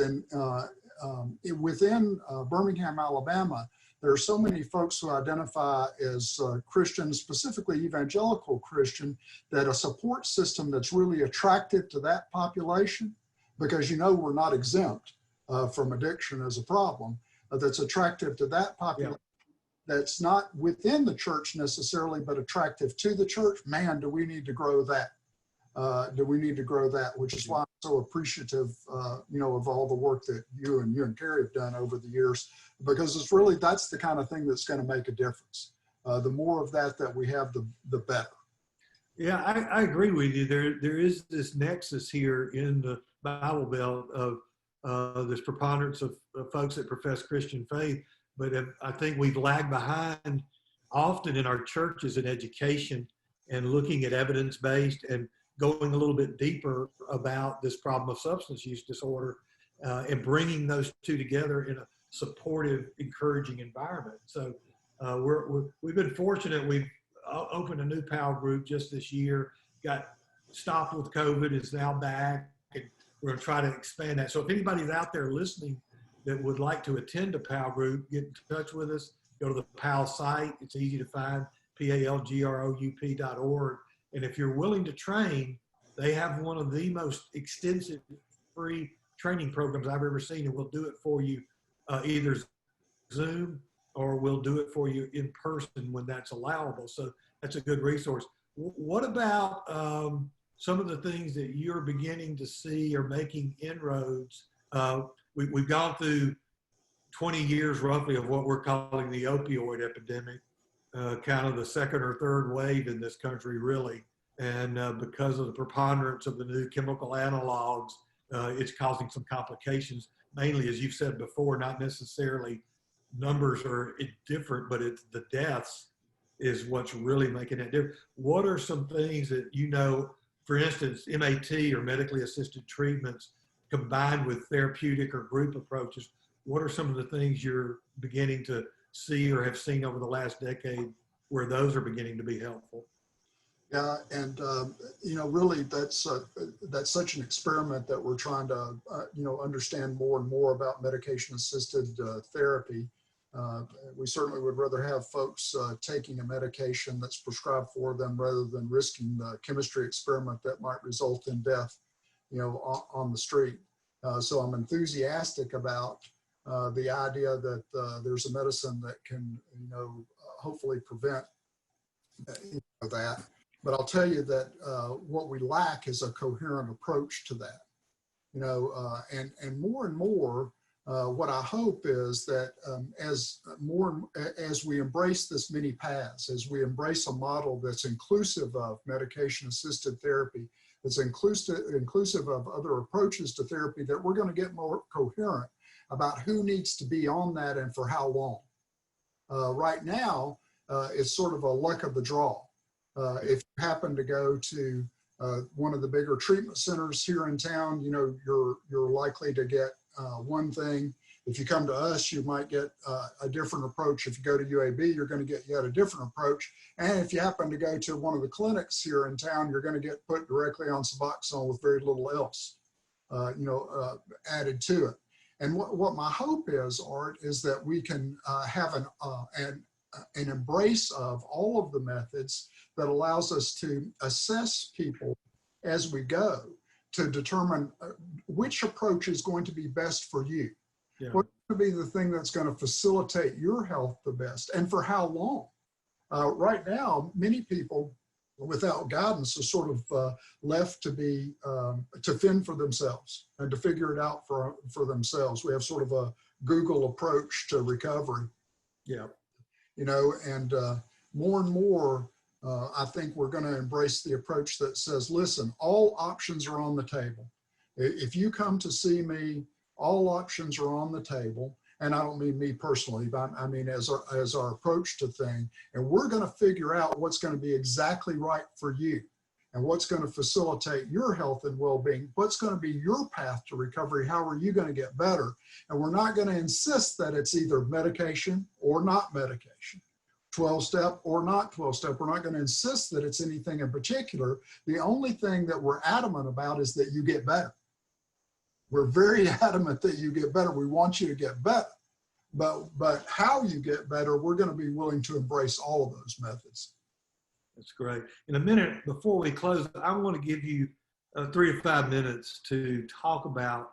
Speaker 2: within Birmingham, Alabama, there are so many folks who identify as Christian, specifically evangelical Christian, that a support system that's really attractive to that population, because we're not exempt from addiction as a problem, that's attractive to that population. Yeah. That's not within the church necessarily, but attractive to the church. Man, do we need to grow that? Which is why I'm so appreciative, of all the work that you and Carrie have done over the years, because that's the kind of thing that's going to make a difference. The more of that we have, the better.
Speaker 1: Yeah, I agree with you. There is this nexus here in the Bible Belt of this preponderance of folks that profess Christian faith. But I think we've lagged behind often in our churches in education and looking at evidence-based and going a little bit deeper about this problem of substance use disorder and bringing those two together in a supportive, encouraging environment. So we've been fortunate. We've opened a new PAL group just this year, got stopped with COVID, is now back, and we're going to try to expand that. So if anybody's out there listening that would like to attend a PAL group, get in touch with us. Go to the PAL site. It's easy to find, palgroup.org. And if you're willing to train, they have one of the most extensive free training programs I've ever seen, and we'll do it for you either Zoom or we'll do it for you in person when that's allowable. So that's a good resource. What about some of the things that you're beginning to see are making inroads? We've gone through 20 years roughly of what we're calling the opioid epidemic, kind of the second or third wave in this country, really. And because of the preponderance of the new chemical analogs, it's causing some complications, mainly, as you've said before, not necessarily numbers are different, but it's the deaths is what's really making it different. What are some things that for instance, MAT or medically assisted treatments combined with therapeutic or group approaches, what are some of the things you're beginning to see or have seen over the last decade where those are beginning to be helpful?
Speaker 2: Yeah, and really, that's such an experiment that we're trying to understand more and more about medication-assisted therapy. We certainly would rather have folks taking a medication that's prescribed for them rather than risking the chemistry experiment that might result in death, on the street. So I'm enthusiastic about the idea that there's a medicine that can, hopefully prevent that. But I'll tell you that what we lack is a coherent approach to that. And more, what I hope is that as we embrace this many paths, as we embrace a model that's inclusive of medication-assisted therapy, that's inclusive of other approaches to therapy, that we're going to get more coherent about who needs to be on that and for how long. Right now, it's sort of a luck of the draw. If you happen to go to one of the bigger treatment centers here in town, you're likely to get one thing. If you come to us, you might get a different approach. If you go to UAB, you're going to get yet a different approach. And if you happen to go to one of the clinics here in town, you're going to get put directly on Suboxone with very little else, added to it. And what my hope is, Art, is that we can have an embrace of all of the methods that allows us to assess people as we go to determine which approach is going to be best for you. Yeah. What's going to be the thing that's going to facilitate your health the best, and for how long? Right now, many people without guidance are sort of left to be to fend for themselves and to figure it out for themselves. We have sort of a Google approach to recovery.
Speaker 1: Yeah.
Speaker 2: And more and more, I think we're going to embrace the approach that says, listen, all options are on the table. If you come to see me, all options are on the table. And I don't mean me personally, but I mean as our approach to things. And we're going to figure out what's going to be exactly right for you and what's going to facilitate your health and well-being. What's going to be your path to recovery? How are you going to get better? And we're not going to insist that it's either medication or not medication, 12-step or not 12-step. We're not going to insist that it's anything in particular. The only thing that we're adamant about is that you get better. We're very adamant that you get better. We want you to get better. But how you get better, we're going to be willing to embrace all of those methods.
Speaker 1: That's great. In a minute, before we close, I want to give you 3 to 5 minutes to talk about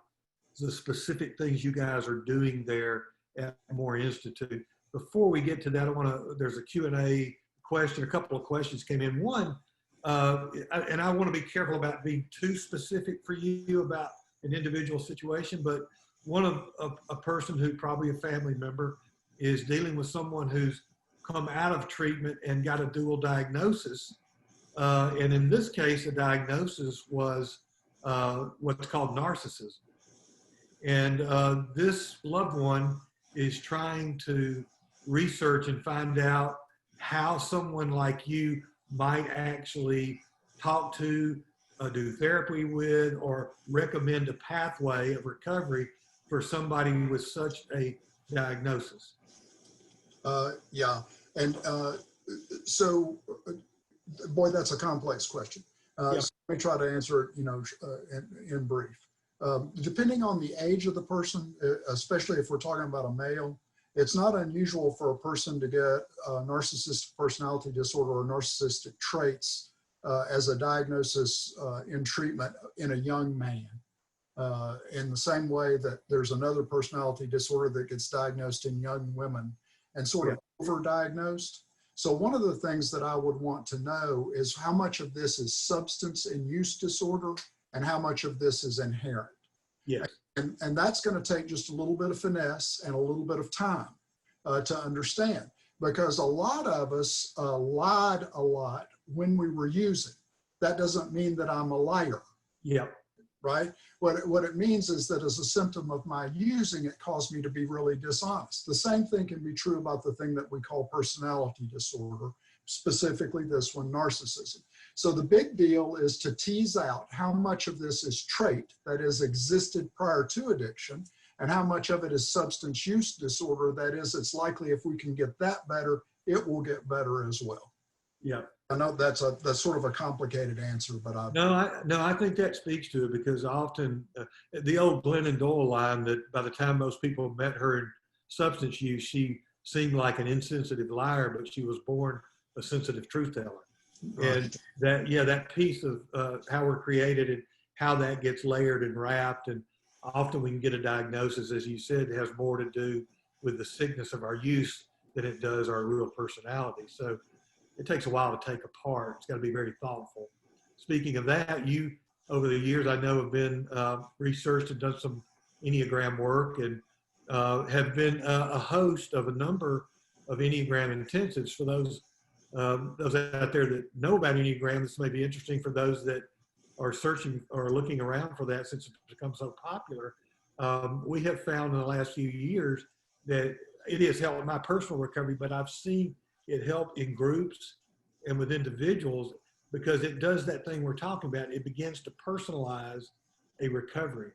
Speaker 1: the specific things you guys are doing there at Moore Institute. Before we get to that, there's a Q&A question. A couple of questions came in. One, and I want to be careful about being too specific for you about an individual situation, but one of a person who probably a family member is dealing with someone who's come out of treatment and got a dual diagnosis. And in this case, the diagnosis was what's called narcissism. And this loved one is trying to research and find out how someone like you might actually talk to, do therapy with, or recommend a pathway of recovery for somebody with such a diagnosis.
Speaker 2: Yeah, and so, boy, that's a complex question.
Speaker 1: Yeah.
Speaker 2: So let me try to answer it, in brief. Depending on the age of the person, especially if we're talking about a male, it's not unusual for a person to get a narcissistic personality disorder or narcissistic traits as a diagnosis in treatment in a young man. In the same way that there's another personality disorder that gets diagnosed in young women and sort of overdiagnosed. So one of the things that I would want to know is how much of this is substance and use disorder and how much of this is inherent.
Speaker 1: Yes.
Speaker 2: And that's going to take just a little bit of finesse and a little bit of time to understand, because a lot of us lied a lot when we were using. That doesn't mean that I'm a liar.
Speaker 1: Yep.
Speaker 2: Right? What it means is that as a symptom of my using, it caused me to be really dishonest. The same thing can be true about the thing that we call personality disorder, specifically this one, narcissism. So the big deal is to tease out how much of this is trait, that is existed prior to addiction, and how much of it is substance use disorder. That is, it's likely if we can get that better, it will get better as well.
Speaker 1: Yeah.
Speaker 2: I know that's sort of a complicated answer, but
Speaker 1: I think that speaks to it, because often the old Glennon Doyle line that by the time most people met her in substance use, she seemed like an insensitive liar, but she was born a sensitive truth teller.
Speaker 2: Right.
Speaker 1: And that piece of how we're created and how that gets layered and wrapped, and often we can get a diagnosis, as you said, that has more to do with the sickness of our use than it does our real personality. So it takes a while to take apart. It's got to be very thoughtful. Speaking of that, you, over the years, I know, have been researched and done some Enneagram work, and have been a host of a number of Enneagram intensives. For those out there that know about Enneagram, this may be interesting for those that are searching or looking around for that, since it's become so popular. We have found in the last few years that it has helped my personal recovery, but I've seen it help in groups and with individuals, because it does that thing we're talking about. It begins to personalize a recovery.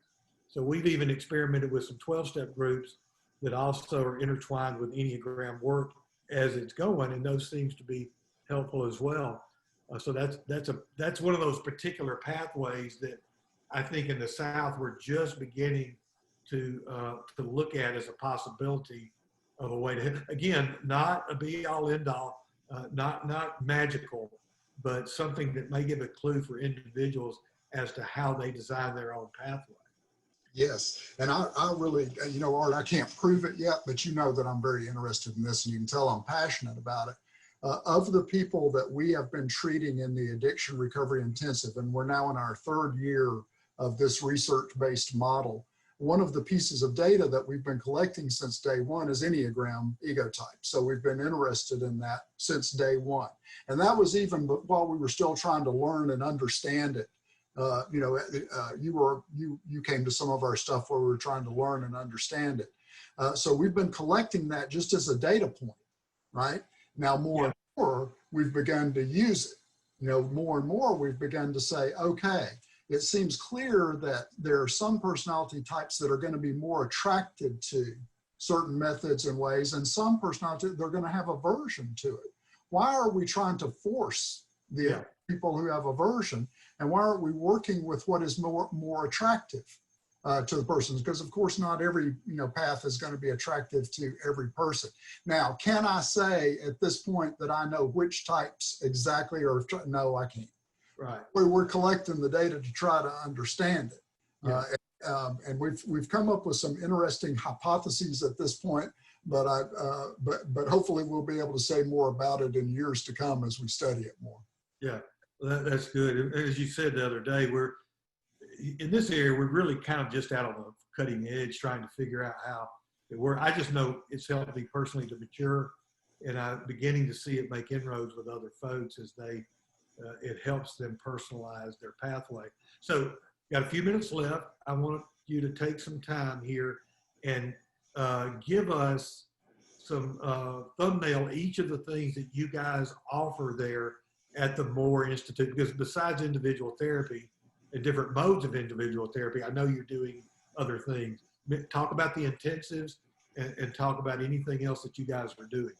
Speaker 1: So we've even experimented with some 12-step groups that also are intertwined with Enneagram work as it's going, and those seems to be helpful as well. So that's one of those particular pathways that I think in the South we're just beginning to look at as a possibility of a way to, again, not a be-all, end-all, not magical, but something that may give a clue for individuals as to how they design their own pathway.
Speaker 2: Yes, and I really, Art, I can't prove it yet, but you know that I'm very interested in this, and you can tell I'm passionate about it. Of the people that we have been treating in the Addiction Recovery Intensive, and we're now in our third year of this research-based model, one of the pieces of data that we've been collecting since day one is Enneagram Egotype. So we've been interested in that since day one. And that was even while we were still trying to learn and understand it. You came to some of our stuff where we were trying to learn and understand it. So we've been collecting that just as a data point, right? Now, more and more, we've begun to use it. More and more, we've begun to say, okay, it seems clear that there are some personality types that are going to be more attracted to certain methods and ways, and some personality, they're going to have aversion to it. Why are we trying to force the people who have aversion, and why aren't we working with what is more attractive to the persons? Because of course not every path is going to be attractive to every person. Now, can I say at this point that I know which types exactly are? No, I can't.
Speaker 1: Right.
Speaker 2: We're collecting the data to try to understand it.
Speaker 1: Yeah.
Speaker 2: And we've come up with some interesting hypotheses at this point, but hopefully we'll be able to say more about it in years to come as we study it more.
Speaker 1: Yeah, well, that's good. As you said the other day, we're in this area, we're really kind of just out on the cutting edge trying to figure out how it works. I just know it's helped me personally to mature, and I'm beginning to see it make inroads with other folks as it helps them personalize their pathway. So got a few minutes left. I want you to take some time here and give us some thumbnail each of the things that you guys offer there at the Moore Institute, because besides individual therapy and different modes of individual therapy, I know you're doing other things. Talk about the intensives and talk about anything else that you guys are doing.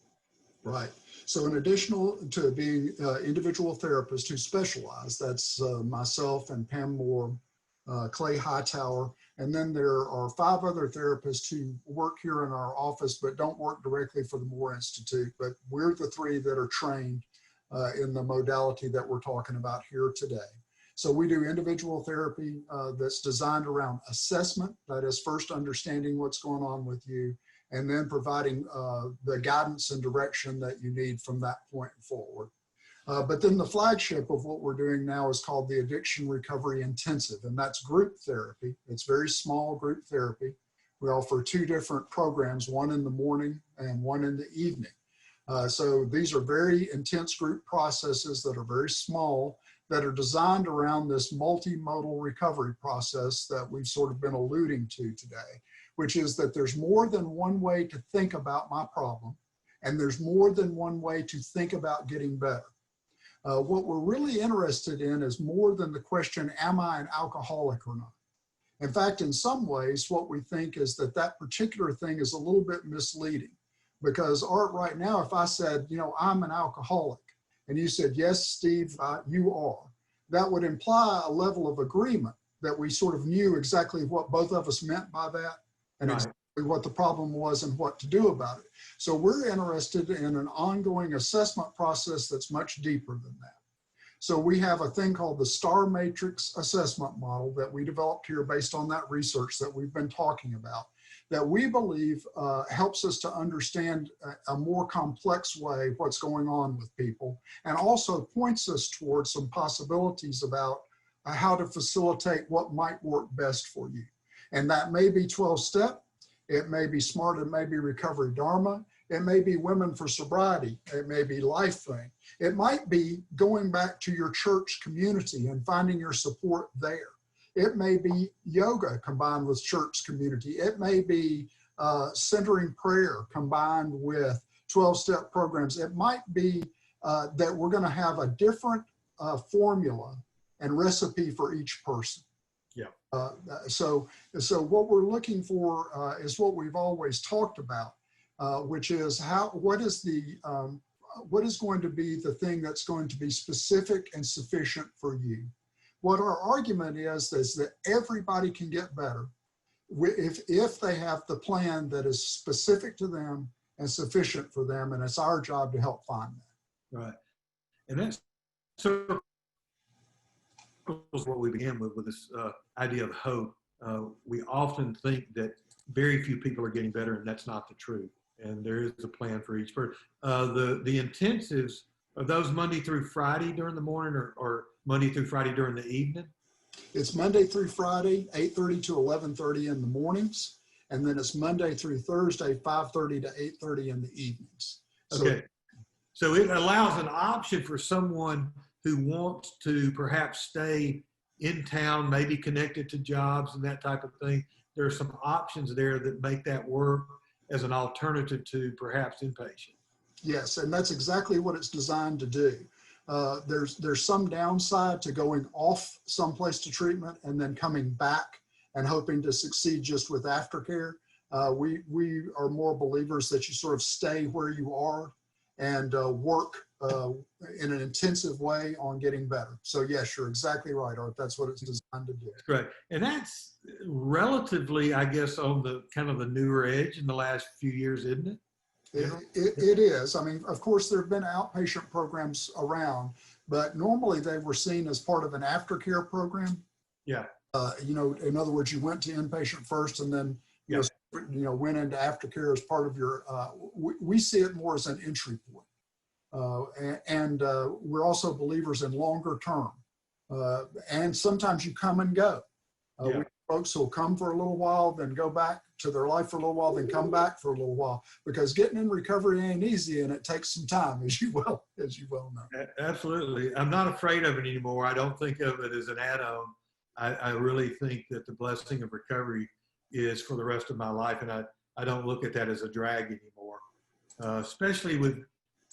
Speaker 2: Right. So in addition to being individual therapists who specialize, that's myself and Pam Moore, Clay Hightower, and then there are 5 other therapists who work here in our office but don't work directly for the Moore Institute, but we're the 3 that are trained in the modality that we're talking about here today. So we do individual therapy that's designed around assessment, that is first understanding what's going on with you, and then providing the guidance and direction that you need from that point forward. But then the flagship of what we're doing now is called the Addiction Recovery Intensive, and that's group therapy. It's very small group therapy. We offer 2 different programs, one in the morning and one in the evening. So these are very intense group processes that are very small, that are designed around this multimodal recovery process that we've sort of been alluding to today, which is that there's more than one way to think about my problem, and there's more than one way to think about getting better. What we're really interested in is more than the question, am I an alcoholic or not? In fact, in some ways, what we think is that that particular thing is a little bit misleading, because Art, right now, if I said, you know, I'm an alcoholic, and you said, yes, Steve, you are, that would imply a level of agreement that we sort of knew exactly what both of us meant by that, and
Speaker 1: Right.
Speaker 2: exactly what the problem was and what to do about it. So we're interested in an ongoing assessment process that's much deeper than that. So we have a thing called the STAR Matrix assessment model that we developed here based on that research that we've been talking about, that we believe helps us to understand a more complex way what's going on with people, and also points us towards some possibilities about how to facilitate what might work best for you. And that may be 12-step, it may be SMART, it may be Recovery Dharma, it may be Women for Sobriety, it may be Life Thing. It might be going back to your church community and finding your support there. It may be yoga combined with church community. It may be centering prayer combined with 12-step programs. It might be that we're going to have a different formula and recipe for each person.
Speaker 1: Yeah.
Speaker 2: So what we're looking for is what we've always talked about, which is what is going to be the thing that's going to be specific and sufficient for you. What our argument is that everybody can get better if they have the plan that is specific to them and sufficient for them, and it's our job to help find that.
Speaker 1: Right. And that's so what we began with this idea of hope. We often think that very few people are getting better, and that's not the truth. And there is a plan for each person. The intensives, are those Monday through Friday during the morning, or Monday through Friday during the evening?
Speaker 2: It's Monday through Friday, 8:30 to 11:30 in the mornings. And then it's Monday through Thursday, 5:30 to 8:30 in the evenings.
Speaker 1: Okay. So it allows an option for someone who wants to perhaps stay in town, maybe connected to jobs and that type of thing. There are some options there that make that work as an alternative to perhaps inpatient.
Speaker 2: Yes, and that's exactly what it's designed to do. There's some downside to going off someplace to treatment and then coming back and hoping to succeed just with aftercare. We are more believers that you sort of stay where you are and work in an intensive way on getting better. So yes, you're exactly right, Art. That's what it's designed to do.
Speaker 1: That's great. And that's relatively, I guess, on the kind of the newer edge in the last few years, isn't it?
Speaker 2: It is. I mean, of course, there have been outpatient programs around, but normally they were seen as part of an aftercare program.
Speaker 1: Yeah.
Speaker 2: You know, in other words, you went to inpatient first and then, you know, went into aftercare as part of your, we see it more as an entry point. And we're also believers in longer term. And sometimes you come and go. We have folks who'll come for a little while, then go back to their life for a little while, then come back for a little while, because getting in recovery ain't easy and it takes some time, as you well know.
Speaker 1: Absolutely. I'm not afraid of it anymore. I don't think of it as an add-on. I really think that the blessing of recovery is for the rest of my life, and I don't look at that as a drag anymore, especially with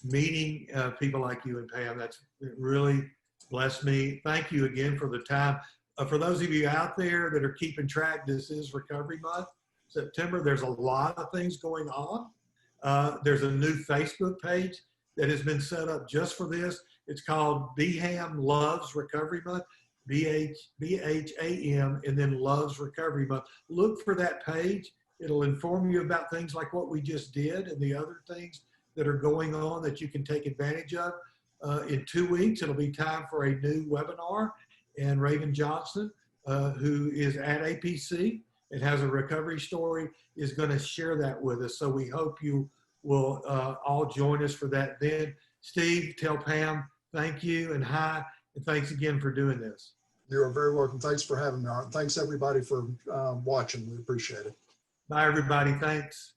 Speaker 1: meeting people like you and Pam. That's really blessed me. Thank you again for the time. For those of you out there that are keeping track, this is Recovery Month, September. There's a lot of things going on. There's a new Facebook page that has been set up just for this. It's called BHAM Loves Recovery Month, BHAM, and then Loves Recovery Month. Look for that page. It'll inform you about things like what we just did and the other things that are going on that you can take advantage of. In 2 weeks, it'll be time for a new webinar. And Raven Johnson, who is at APC and has a recovery story, is going to share that with us. So we hope you will all join us for that then. Steve, tell Pam thank you and hi, and thanks again for doing this.
Speaker 2: You're very welcome. Thanks for having me, Art. Thanks everybody for watching. We appreciate it.
Speaker 1: Bye, everybody. Thanks.